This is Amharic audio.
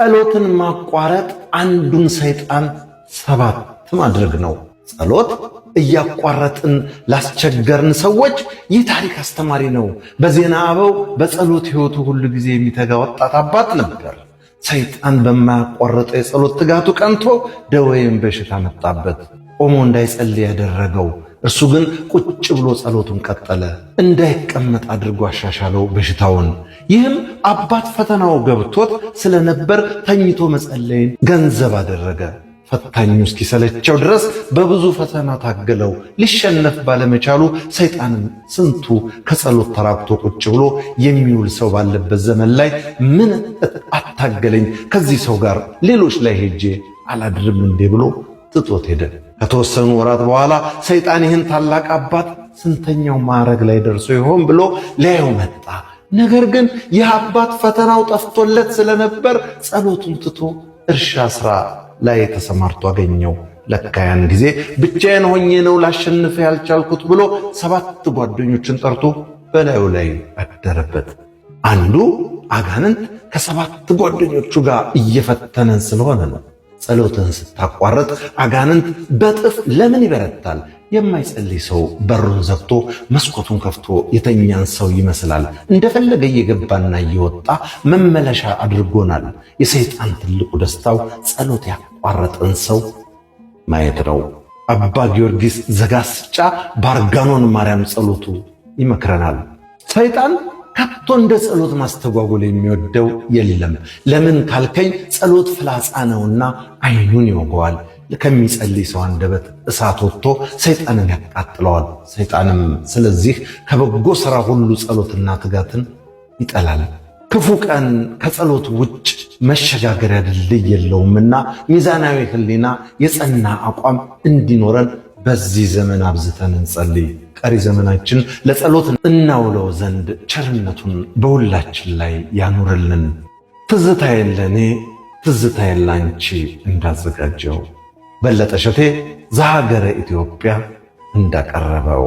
ጸሎትን ማቋረጥ አንዱን ሰይጣን 7 ማድረግ ነው። ጸሎት እያቋረጥን ላስቸገርን ሰዎች ይህ ታሪክ አስተማሪ ነው። በዜና አበው በጸሎት ሕይወቱ ሁሉ ጊዜ የሚተጋ ወጣት አባት ነበር። ሰይጣን በማያቋርጠው የጸሎት ትጋቱ ቀንቶ ደዌም በሽታ መጣበት። ቆሞ እንዳይጸልይ ያደረገው እርሱ ግን ቁጭ ብሎ ጸሎቱን ቀጠለ። እንዳይቀመጥ አድርጎ አሻሻለው በሽታውን። ይህም አባት ፈተናው ገብቶት ስለነበር ተኝቶ መጸለይን ገንዘብ አደረገ። ፈታኙ እስኪሰለቸው ድረስ በብዙ ፈተና ታገለው። ሊሸነፍ ባለመቻሉ ሰይጣንም ስንቱ ከጸሎት ተራቅቶ ቁጭ ብሎ የሚውል ሰው ባለበት ዘመን ላይ ምን አታገለኝ፣ ከዚህ ሰው ጋር ሌሎች ላይ ሄጄ አላድርም እንዴ ብሎ ጥጦት ሄደ። ከተወሰኑ ወራት በኋላ ሰይጣን ይህን ታላቅ አባት ስንተኛው ማዕረግ ላይ ደርሶ ይሆን ብሎ ሊያየው መጣ። ነገር ግን ይህ አባት ፈተናው ጠፍቶለት ስለነበር ጸሎቱን ትቶ እርሻ ስራ ላይ ተሰማርቶ አገኘው። ለካ ያን ጊዜ ብቻዬን ሆኜ ነው ላሸንፍ ያልቻልኩት ብሎ 7 ጓደኞችን ጠርቶ በላዩ ላይ አደረበት። አንዱ አጋንንት ከ7 ጓደኞቹ ጋር እየፈተነን ስለሆነ ነው። ጸሎትን ስታቋርጥ አጋንንት በጥፍ ለምን ይበረታል? የማይጸልይ ሰው በሩን ዘግቶ መስኮቱን ከፍቶ የተኛን ሰው ይመስላል። እንደፈለገ እየገባና እየወጣ መመለሻ አድርጎናል። የሰይጣን ትልቁ ደስታው ጸሎት ያቋረጠን ሰው ማየት ነው። አባ ጊዮርጊስ ዘጋስጫ በአርጋኖን ማርያም ጸሎቱ ይመክረናል። ሰይጣን ከቶ እንደ ጸሎት ማስተጓጎል የሚወደው የለም። ለምን ካልከኝ ጸሎት ፍላጻ ነውና ዓይኑን ይወገዋል። ከሚጸልይ ሰው አንደበት እሳት ወጥቶ ሰይጣንን ያቃጥለዋል። ሰይጣንም ስለዚህ ከበጎ ሥራ ሁሉ ጸሎትና ትጋትን ይጠላል። ክፉ ቀን ከጸሎት ውጭ መሸጋገሪያ ድልድይ የለውምና ሚዛናዊ ሕሊና፣ የጸና አቋም እንዲኖረን በዚህ ዘመን አብዝተን እንጸልይ። ቀሪ ዘመናችን ለጸሎት እናውለው ዘንድ ቸርነቱን በሁላችን ላይ ያኑርልን። ትዝታዬን ለእኔ ትዝታዬን ላንቺ እንዳዘጋጀው በለጠ ሸቴ ዘሀገረ ኢትዮጵያ እንዳቀረበው